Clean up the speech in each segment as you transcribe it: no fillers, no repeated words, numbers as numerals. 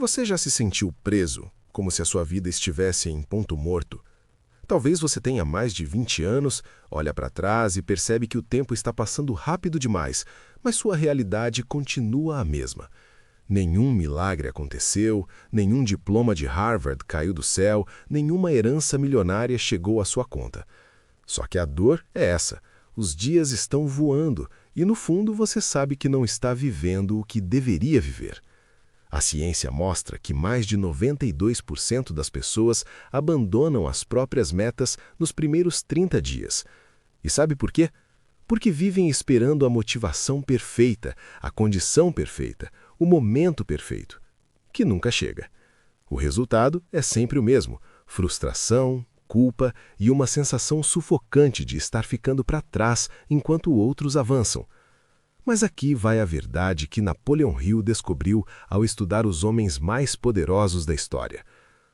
Você já se sentiu preso, como se a sua vida estivesse em ponto morto? Talvez você tenha mais de 20 anos, olha para trás e percebe que o tempo está passando rápido demais, mas sua realidade continua a mesma. Nenhum milagre aconteceu, nenhum diploma de Harvard caiu do céu, nenhuma herança milionária chegou à sua conta. Só que a dor é essa. Os dias estão voando e, no fundo, você sabe que não está vivendo o que deveria viver. A ciência mostra que mais de 92% das pessoas abandonam as próprias metas nos primeiros 30 dias. E sabe por quê? Porque vivem esperando a motivação perfeita, a condição perfeita, o momento perfeito, que nunca chega. O resultado é sempre o mesmo: frustração, culpa e uma sensação sufocante de estar ficando para trás enquanto outros avançam. Mas aqui vai a verdade que Napoleon Hill descobriu ao estudar os homens mais poderosos da história.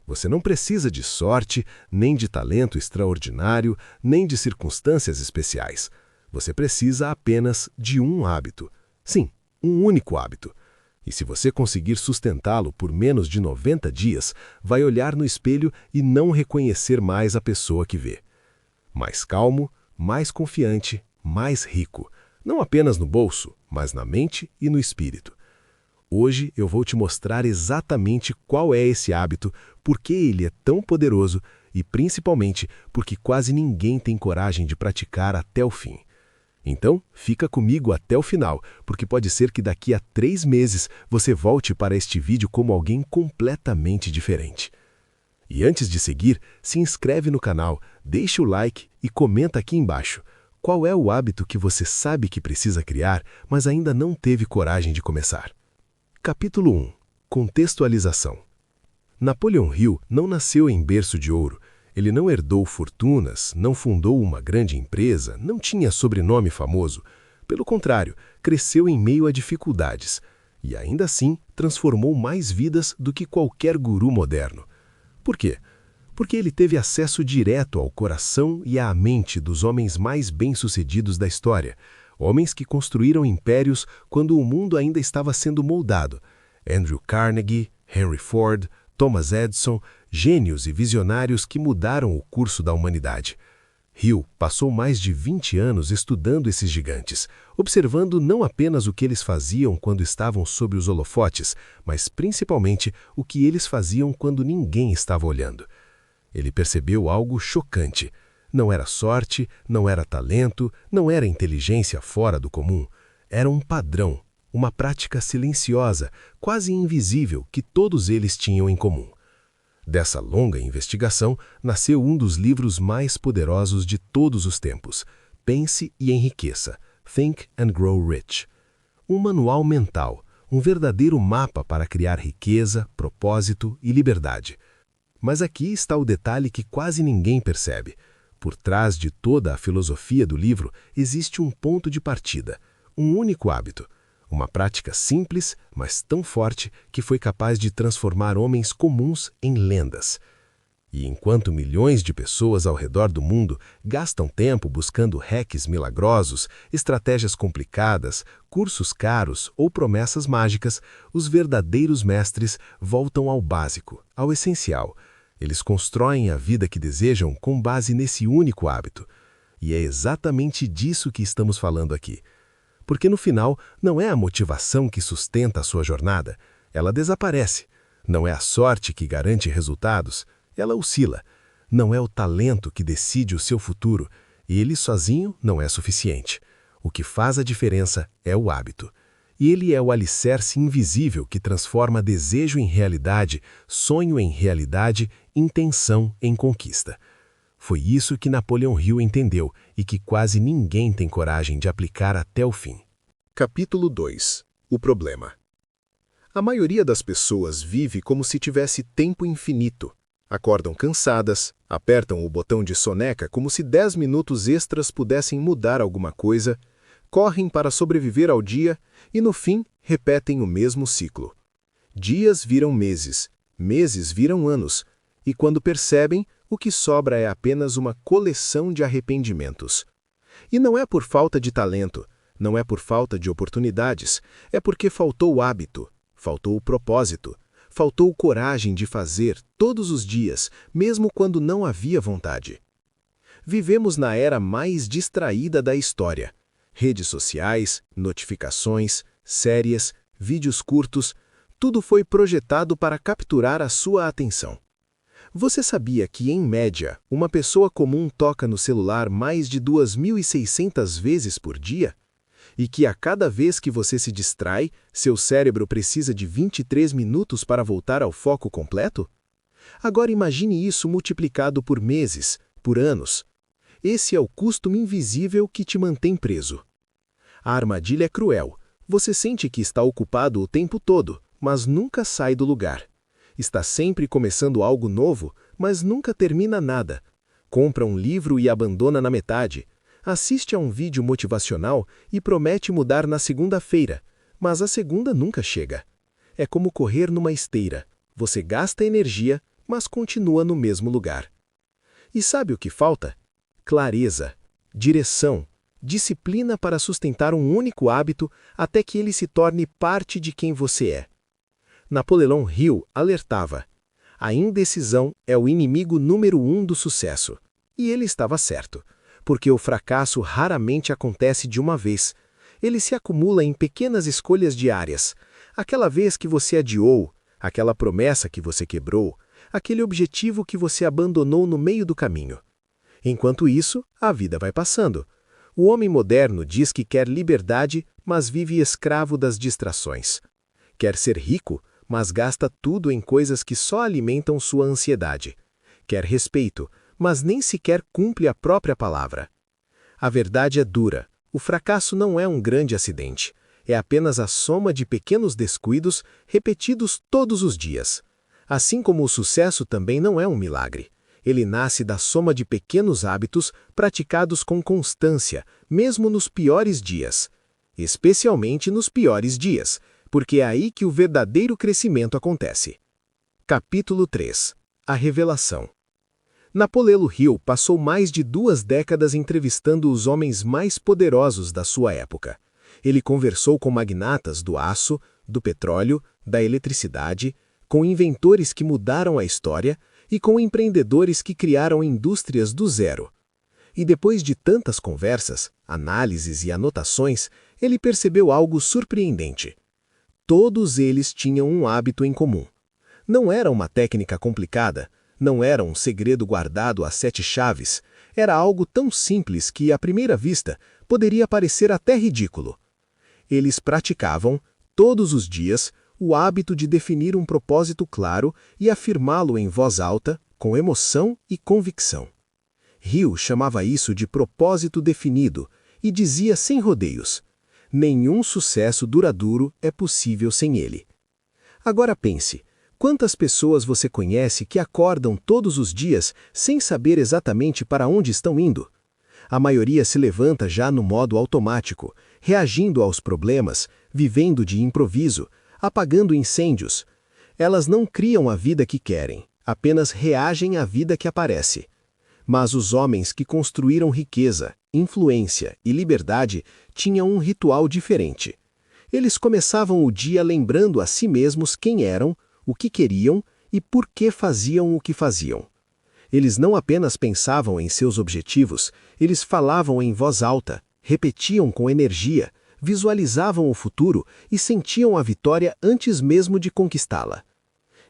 Você não precisa de sorte, nem de talento extraordinário, nem de circunstâncias especiais. Você precisa apenas de um hábito. Sim, um único hábito. E se você conseguir sustentá-lo por menos de 90 dias, vai olhar no espelho e não reconhecer mais a pessoa que vê. Mais calmo, mais confiante, mais rico. Não apenas no bolso, mas na mente e no espírito. Hoje eu vou te mostrar exatamente qual é esse hábito, por que ele é tão poderoso e, principalmente, porque quase ninguém tem coragem de praticar até o fim. Então, fica comigo até o final, porque pode ser que daqui a 3 meses você volte para este vídeo como alguém completamente diferente. E antes de seguir, se inscreve no canal, deixa o like e comenta aqui embaixo. Qual é o hábito que você sabe que precisa criar, mas ainda não teve coragem de começar? Capítulo 1. Contextualização. Napoleon Hill não nasceu em berço de ouro. Ele não herdou fortunas, não fundou uma grande empresa, não tinha sobrenome famoso. Pelo contrário, cresceu em meio a dificuldades. E ainda assim, transformou mais vidas do que qualquer guru moderno. Por quê? Porque ele teve acesso direto ao coração e à mente dos homens mais bem-sucedidos da história, homens que construíram impérios quando o mundo ainda estava sendo moldado. Andrew Carnegie, Henry Ford, Thomas Edison, gênios e visionários que mudaram o curso da humanidade. Hill passou mais de 20 anos estudando esses gigantes, observando não apenas o que eles faziam quando estavam sob os holofotes, mas principalmente o que eles faziam quando ninguém estava olhando. Ele percebeu algo chocante. Não era sorte, não era talento, não era inteligência fora do comum. Era um padrão, uma prática silenciosa, quase invisível, que todos eles tinham em comum. Dessa longa investigação, nasceu um dos livros mais poderosos de todos os tempos, Pense e Enriqueça, Think and Grow Rich. Um manual mental, um verdadeiro mapa para criar riqueza, propósito e liberdade. Mas aqui está o detalhe que quase ninguém percebe. Por trás de toda a filosofia do livro existe um ponto de partida, um único hábito, uma prática simples, mas tão forte que foi capaz de transformar homens comuns em lendas. E enquanto milhões de pessoas ao redor do mundo gastam tempo buscando hacks milagrosos, estratégias complicadas, cursos caros ou promessas mágicas, os verdadeiros mestres voltam ao básico, ao essencial. Eles constroem a vida que desejam com base nesse único hábito. E é exatamente disso que estamos falando aqui. Porque no final, não é a motivação que sustenta a sua jornada, ela desaparece. Não é a sorte que garante resultados, ela oscila. Não é o talento que decide o seu futuro, e ele sozinho não é suficiente. O que faz a diferença é o hábito. E ele é o alicerce invisível que transforma desejo em realidade, sonho em realidade, intenção em conquista. Foi isso que Napoleon Hill entendeu e que quase ninguém tem coragem de aplicar até o fim. Capítulo 2. O problema. A maioria das pessoas vive como se tivesse tempo infinito. Acordam cansadas, apertam o botão de soneca como se 10 minutos extras pudessem mudar alguma coisa, correm para sobreviver ao dia e, no fim, repetem o mesmo ciclo. Dias viram meses, meses viram anos, e quando percebem, o que sobra é apenas uma coleção de arrependimentos. E não é por falta de talento, não é por falta de oportunidades, é porque faltou o hábito, faltou o propósito, faltou coragem de fazer todos os dias, mesmo quando não havia vontade. Vivemos na era mais distraída da história. Redes sociais, notificações, séries, vídeos curtos, tudo foi projetado para capturar a sua atenção. Você sabia que, em média, uma pessoa comum toca no celular mais de 2.600 vezes por dia? E que a cada vez que você se distrai, seu cérebro precisa de 23 minutos para voltar ao foco completo? Agora imagine isso multiplicado por meses, por anos. Esse é o custo invisível que te mantém preso. A armadilha é cruel. Você sente que está ocupado o tempo todo, mas nunca sai do lugar. Está sempre começando algo novo, mas nunca termina nada. Compra um livro e abandona na metade. Assiste a um vídeo motivacional e promete mudar na segunda-feira, mas a segunda nunca chega. É como correr numa esteira. Você gasta energia, mas continua no mesmo lugar. E sabe o que falta? Clareza, direção, disciplina para sustentar um único hábito até que ele se torne parte de quem você é. Napoleão Hill alertava: a indecisão é o inimigo número 1 do sucesso. E ele estava certo, porque o fracasso raramente acontece de uma vez. Ele se acumula em pequenas escolhas diárias. Aquela vez que você adiou, aquela promessa que você quebrou, aquele objetivo que você abandonou no meio do caminho. Enquanto isso, a vida vai passando. O homem moderno diz que quer liberdade, mas vive escravo das distrações. Quer ser rico, mas gasta tudo em coisas que só alimentam sua ansiedade. Quer respeito, mas nem sequer cumpre a própria palavra. A verdade é dura. O fracasso não é um grande acidente. É apenas a soma de pequenos descuidos repetidos todos os dias. Assim como o sucesso também não é um milagre. Ele nasce da soma de pequenos hábitos praticados com constância, mesmo nos piores dias. Especialmente nos piores dias, porque é aí que o verdadeiro crescimento acontece. Capítulo 3. A Revelação. Napoleão Hill passou mais de 2 décadas entrevistando os homens mais poderosos da sua época. Ele conversou com magnatas do aço, do petróleo, da eletricidade, com inventores que mudaram a história e com empreendedores que criaram indústrias do zero. E depois de tantas conversas, análises e anotações, ele percebeu algo surpreendente. Todos eles tinham um hábito em comum. Não era uma técnica complicada, não era um segredo guardado a 7 chaves, era algo tão simples que, à primeira vista, poderia parecer até ridículo. Eles praticavam, todos os dias, o hábito de definir um propósito claro e afirmá-lo em voz alta, com emoção e convicção. Hill chamava isso de propósito definido e dizia sem rodeios: nenhum sucesso duradouro é possível sem ele. Agora pense, quantas pessoas você conhece que acordam todos os dias sem saber exatamente para onde estão indo? A maioria se levanta já no modo automático, reagindo aos problemas, vivendo de improviso, apagando incêndios. Elas não criam a vida que querem, apenas reagem à vida que aparece. Mas os homens que construíram riqueza, influência e liberdade tinham um ritual diferente. Eles começavam o dia lembrando a si mesmos quem eram, o que queriam e por que faziam o que faziam. Eles não apenas pensavam em seus objetivos, eles falavam em voz alta, repetiam com energia, visualizavam o futuro e sentiam a vitória antes mesmo de conquistá-la.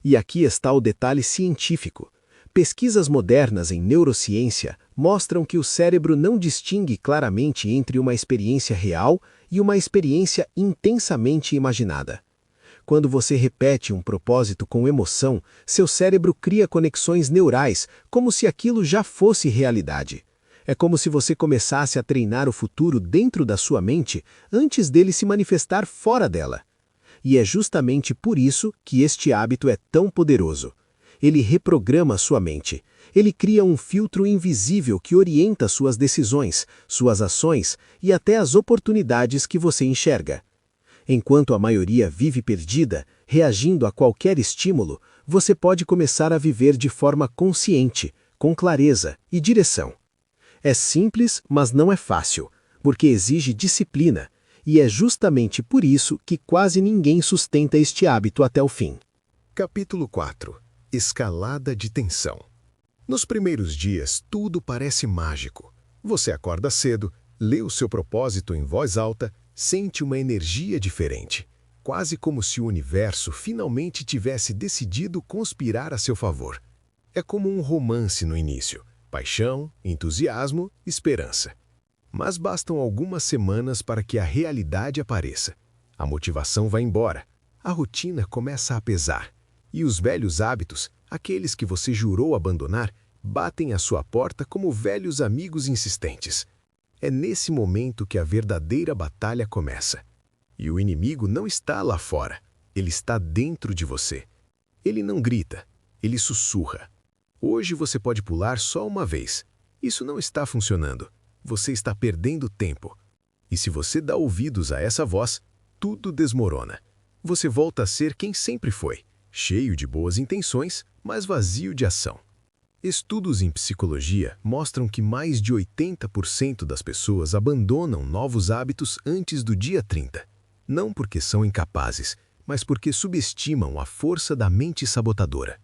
E aqui está o detalhe científico. Pesquisas modernas em neurociência mostram que o cérebro não distingue claramente entre uma experiência real e uma experiência intensamente imaginada. Quando você repete um propósito com emoção, seu cérebro cria conexões neurais, como se aquilo já fosse realidade. É como se você começasse a treinar o futuro dentro da sua mente antes dele se manifestar fora dela. E é justamente por isso que este hábito é tão poderoso. Ele reprograma sua mente. Ele cria um filtro invisível que orienta suas decisões, suas ações e até as oportunidades que você enxerga. Enquanto a maioria vive perdida, reagindo a qualquer estímulo, você pode começar a viver de forma consciente, com clareza e direção. É simples, mas não é fácil, porque exige disciplina, e é justamente por isso que quase ninguém sustenta este hábito até o fim. Capítulo 4. Escalada de tensão. Nos primeiros dias, tudo parece mágico. Você acorda cedo, lê o seu propósito em voz alta, sente uma energia diferente, quase como se o universo finalmente tivesse decidido conspirar a seu favor. É como um romance no início: paixão, entusiasmo, esperança. Mas bastam algumas semanas para que a realidade apareça. A motivação vai embora, a rotina começa a pesar, e os velhos hábitos, aqueles que você jurou abandonar, batem à sua porta como velhos amigos insistentes. É nesse momento que a verdadeira batalha começa. E o inimigo não está lá fora, ele está dentro de você. Ele não grita, ele sussurra. Hoje você pode pular só uma vez. Isso não está funcionando. Você está perdendo tempo. E se você dá ouvidos a essa voz, tudo desmorona. Você volta a ser quem sempre foi, cheio de boas intenções, mas vazio de ação. Estudos em psicologia mostram que mais de 80% das pessoas abandonam novos hábitos antes do dia 30. Não porque são incapazes, mas porque subestimam a força da mente sabotadora.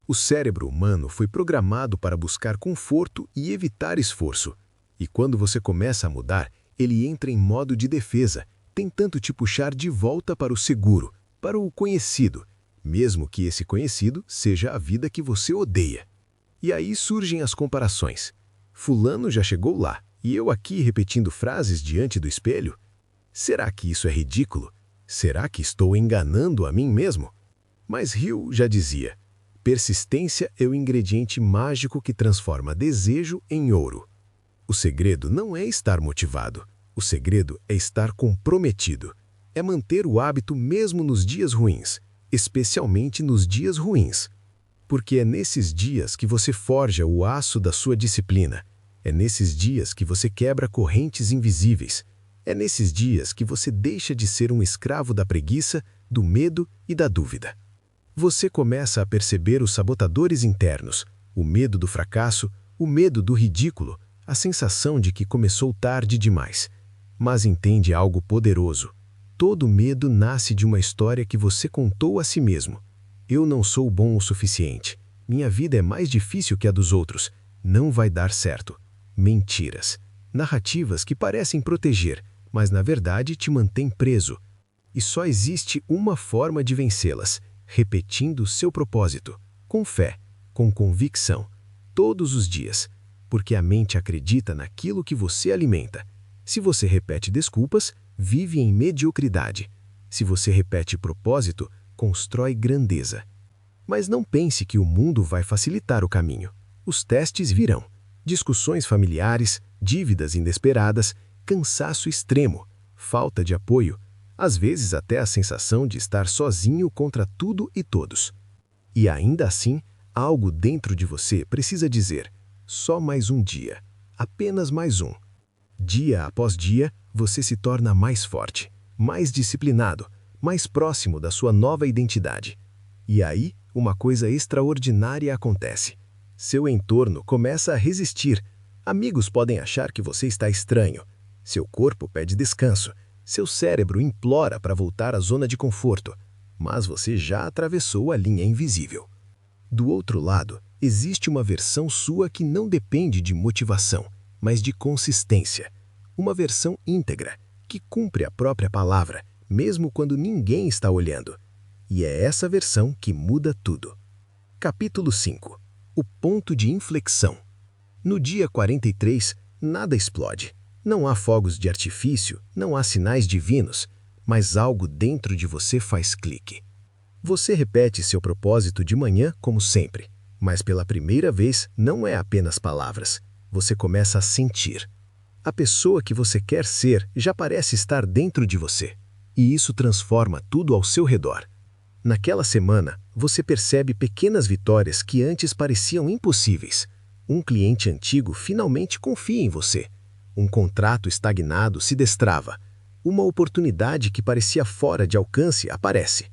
O cérebro humano foi programado para buscar conforto e evitar esforço. E quando você começa a mudar, ele entra em modo de defesa, tentando te puxar de volta para o seguro, para o conhecido, mesmo que esse conhecido seja a vida que você odeia. E aí surgem as comparações. Fulano já chegou lá, e eu aqui repetindo frases diante do espelho? Será que isso é ridículo? Será que estou enganando a mim mesmo? Mas Hill já dizia: persistência é o ingrediente mágico que transforma desejo em ouro. O segredo não é estar motivado. O segredo é estar comprometido. É manter o hábito mesmo nos dias ruins, especialmente nos dias ruins. Porque é nesses dias que você forja o aço da sua disciplina. É nesses dias que você quebra correntes invisíveis. É nesses dias que você deixa de ser um escravo da preguiça, do medo e da dúvida. Você começa a perceber os sabotadores internos, o medo do fracasso, o medo do ridículo, a sensação de que começou tarde demais. Mas entende algo poderoso. Todo medo nasce de uma história que você contou a si mesmo. Eu não sou bom o suficiente. Minha vida é mais difícil que a dos outros. Não vai dar certo. Mentiras. Narrativas que parecem proteger, mas na verdade te mantêm preso. E só existe uma forma de vencê-las: repetindo seu propósito, com fé, com convicção, todos os dias, porque a mente acredita naquilo que você alimenta. Se você repete desculpas, vive em mediocridade. Se você repete propósito, constrói grandeza. Mas não pense que o mundo vai facilitar o caminho. Os testes virão. Discussões familiares, dívidas inesperadas, cansaço extremo, falta de apoio, às vezes até a sensação de estar sozinho contra tudo e todos. E ainda assim, algo dentro de você precisa dizer: só mais um dia, apenas mais um. Dia após dia, você se torna mais forte, mais disciplinado, mais próximo da sua nova identidade. E aí, uma coisa extraordinária acontece. Seu entorno começa a resistir. Amigos podem achar que você está estranho. Seu corpo pede descanso. Seu cérebro implora para voltar à zona de conforto. Mas você já atravessou a linha invisível. Do outro lado, existe uma versão sua que não depende de motivação, mas de consistência. Uma versão íntegra, que cumpre a própria palavra, mesmo quando ninguém está olhando. E é essa versão que muda tudo. Capítulo 5. O ponto de inflexão. No dia 43, nada explode. Não há fogos de artifício, não há sinais divinos, mas algo dentro de você faz clique. Você repete seu propósito de manhã como sempre, mas pela primeira vez não é apenas palavras. Você começa a sentir. A pessoa que você quer ser já parece estar dentro de você, e isso transforma tudo ao seu redor. Naquela semana, você percebe pequenas vitórias que antes pareciam impossíveis. Um cliente antigo finalmente confia em você. Um contrato estagnado se destrava. Uma oportunidade que parecia fora de alcance aparece.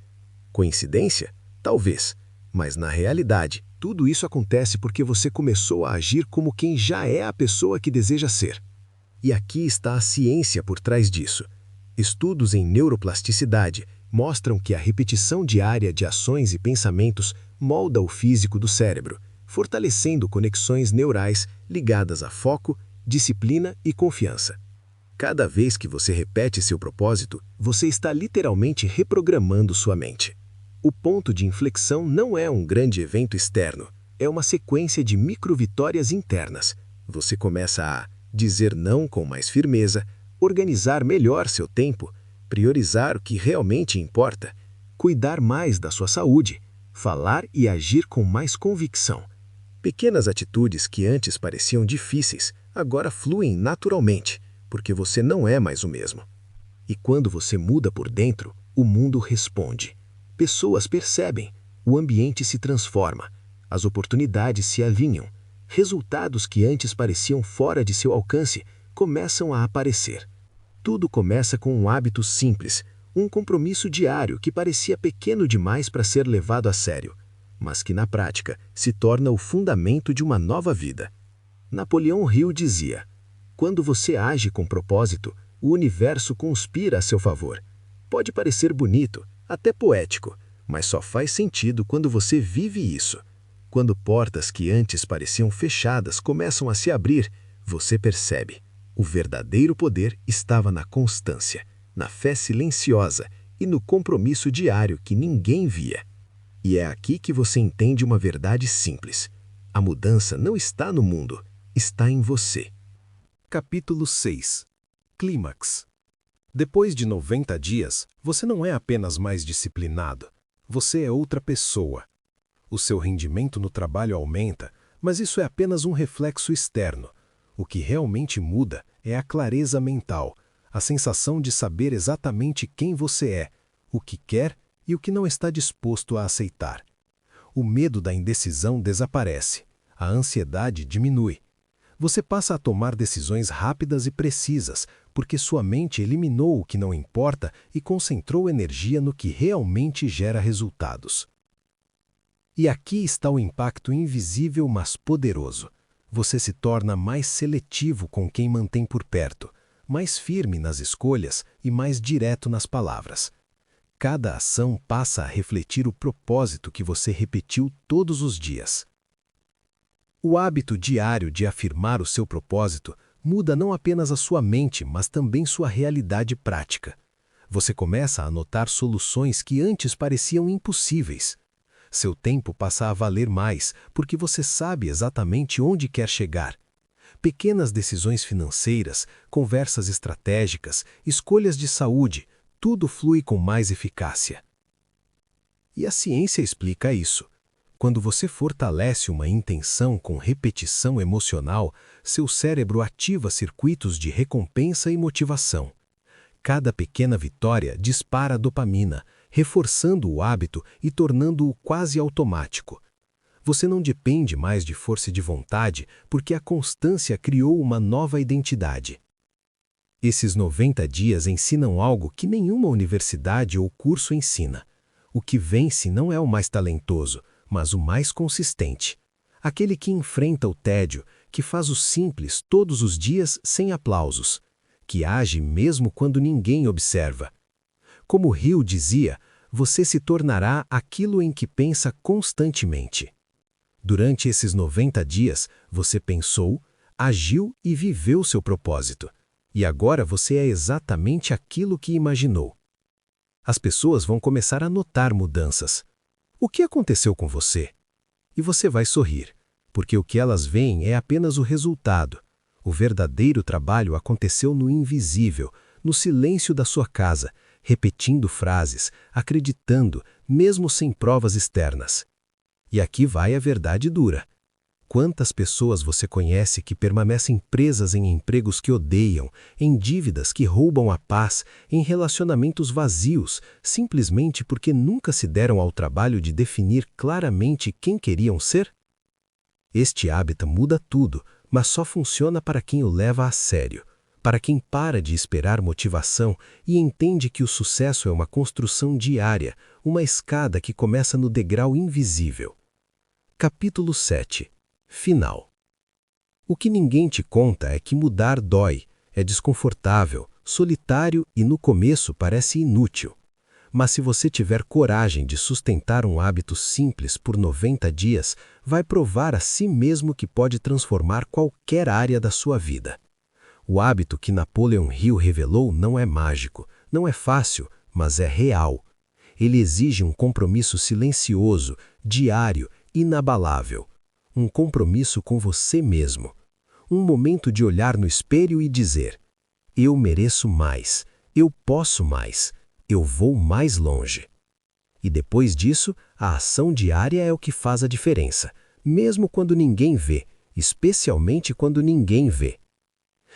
Coincidência? Talvez. Mas na realidade, tudo isso acontece porque você começou a agir como quem já é a pessoa que deseja ser. E aqui está a ciência por trás disso. Estudos em neuroplasticidade mostram que a repetição diária de ações e pensamentos molda o físico do cérebro, fortalecendo conexões neurais ligadas a foco, disciplina e confiança. Cada vez que você repete seu propósito, você está literalmente reprogramando sua mente. O ponto de inflexão não é um grande evento externo, é uma sequência de microvitórias internas. Você começa a dizer não com mais firmeza, organizar melhor seu tempo, priorizar o que realmente importa, cuidar mais da sua saúde, falar e agir com mais convicção. Pequenas atitudes que antes pareciam difíceis, agora fluem naturalmente, porque você não é mais o mesmo. E quando você muda por dentro, o mundo responde. Pessoas percebem, o ambiente se transforma, as oportunidades se alinham, resultados que antes pareciam fora de seu alcance começam a aparecer. Tudo começa com um hábito simples, um compromisso diário que parecia pequeno demais para ser levado a sério, mas que na prática se torna o fundamento de uma nova vida. Napoleão Hill dizia: quando você age com propósito, o universo conspira a seu favor. Pode parecer bonito, até poético, mas só faz sentido quando você vive isso. Quando portas que antes pareciam fechadas começam a se abrir, você percebe. O verdadeiro poder estava na constância, na fé silenciosa e no compromisso diário que ninguém via. E é aqui que você entende uma verdade simples. A mudança não está no mundo, está em você. Capítulo 6. Clímax. Depois de 90 dias, você não é apenas mais disciplinado, você é outra pessoa. O seu rendimento no trabalho aumenta, mas isso é apenas um reflexo externo. O que realmente muda é a clareza mental, a sensação de saber exatamente quem você é, o que quer e o que não está disposto a aceitar. O medo da indecisão desaparece, a ansiedade diminui. Você passa a tomar decisões rápidas e precisas, porque sua mente eliminou o que não importa e concentrou energia no que realmente gera resultados. E aqui está o impacto invisível, mas poderoso. Você se torna mais seletivo com quem mantém por perto, mais firme nas escolhas e mais direto nas palavras. Cada ação passa a refletir o propósito que você repetiu todos os dias. O hábito diário de afirmar o seu propósito muda não apenas a sua mente, mas também sua realidade prática. Você começa a notar soluções que antes pareciam impossíveis. Seu tempo passa a valer mais, porque você sabe exatamente onde quer chegar. Pequenas decisões financeiras, conversas estratégicas, escolhas de saúde, tudo flui com mais eficácia. E a ciência explica isso. Quando você fortalece uma intenção com repetição emocional, seu cérebro ativa circuitos de recompensa e motivação. Cada pequena vitória dispara dopamina, reforçando o hábito e tornando-o quase automático. Você não depende mais de força de vontade, porque a constância criou uma nova identidade. Esses 90 dias ensinam algo que nenhuma universidade ou curso ensina. O que vence não é o mais talentoso, mas o mais consistente. Aquele que enfrenta o tédio, que faz o simples todos os dias sem aplausos, que age mesmo quando ninguém observa. Como Hill dizia, você se tornará aquilo em que pensa constantemente. Durante esses 90 dias, você pensou, agiu e viveu seu propósito. E agora você é exatamente aquilo que imaginou. As pessoas vão começar a notar mudanças. O que aconteceu com você? E você vai sorrir, porque o que elas veem é apenas o resultado. O verdadeiro trabalho aconteceu no invisível, no silêncio da sua casa, repetindo frases, acreditando, mesmo sem provas externas. E aqui vai a verdade dura. Quantas pessoas você conhece que permanecem presas em empregos que odeiam, em dívidas que roubam a paz, em relacionamentos vazios, simplesmente porque nunca se deram ao trabalho de definir claramente quem queriam ser? Este hábito muda tudo, mas só funciona para quem o leva a sério, para quem para de esperar motivação e entende que o sucesso é uma construção diária, uma escada que começa no degrau invisível. Capítulo 7. Final. O que ninguém te conta é que mudar dói, é desconfortável, solitário e no começo parece inútil. Mas se você tiver coragem de sustentar um hábito simples por 90 dias, vai provar a si mesmo que pode transformar qualquer área da sua vida. O hábito que Napoleon Hill revelou não é mágico, não é fácil, mas é real. Ele exige um compromisso silencioso, diário, inabalável. Um compromisso com você mesmo. Um momento de olhar no espelho e dizer: eu mereço mais, eu posso mais, eu vou mais longe. E depois disso, a ação diária é o que faz a diferença, mesmo quando ninguém vê, especialmente quando ninguém vê.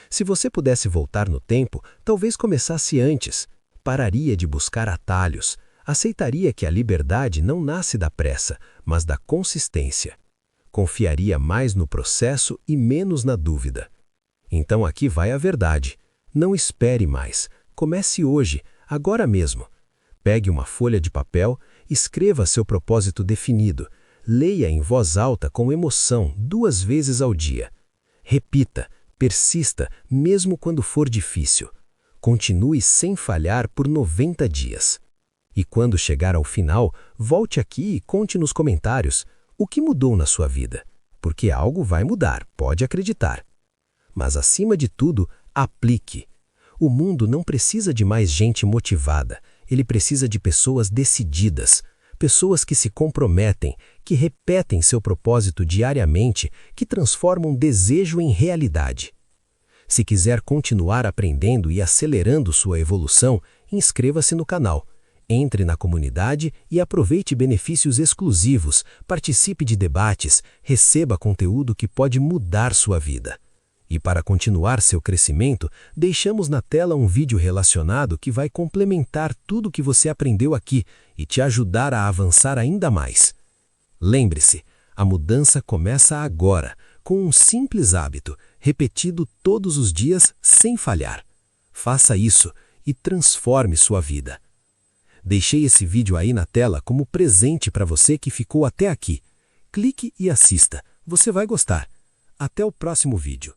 Se você pudesse voltar no tempo, talvez começasse antes. Pararia de buscar atalhos. Aceitaria que a liberdade não nasce da pressa, mas da consistência. Confiaria mais no processo e menos na dúvida. Então aqui vai a verdade. Não espere mais. Comece hoje, agora mesmo. Pegue uma folha de papel, escreva seu propósito definido. Leia em voz alta com emoção 2 vezes ao dia. Repita, persista, mesmo quando for difícil. Continue sem falhar por 90 dias. E quando chegar ao final, volte aqui e conte nos comentários o que mudou na sua vida. Porque algo vai mudar, pode acreditar. Mas acima de tudo, aplique. O mundo não precisa de mais gente motivada, ele precisa de pessoas decididas, pessoas que se comprometem, que repetem seu propósito diariamente, que transformam desejo em realidade. Se quiser continuar aprendendo e acelerando sua evolução, inscreva-se no canal. Entre na comunidade e aproveite benefícios exclusivos, participe de debates, receba conteúdo que pode mudar sua vida. E para continuar seu crescimento, deixamos na tela um vídeo relacionado que vai complementar tudo o que você aprendeu aqui e te ajudar a avançar ainda mais. Lembre-se, a mudança começa agora, com um simples hábito, repetido todos os dias sem falhar. Faça isso e transforme sua vida. Deixei esse vídeo aí na tela como presente para você que ficou até aqui. Clique e assista, você vai gostar. Até o próximo vídeo.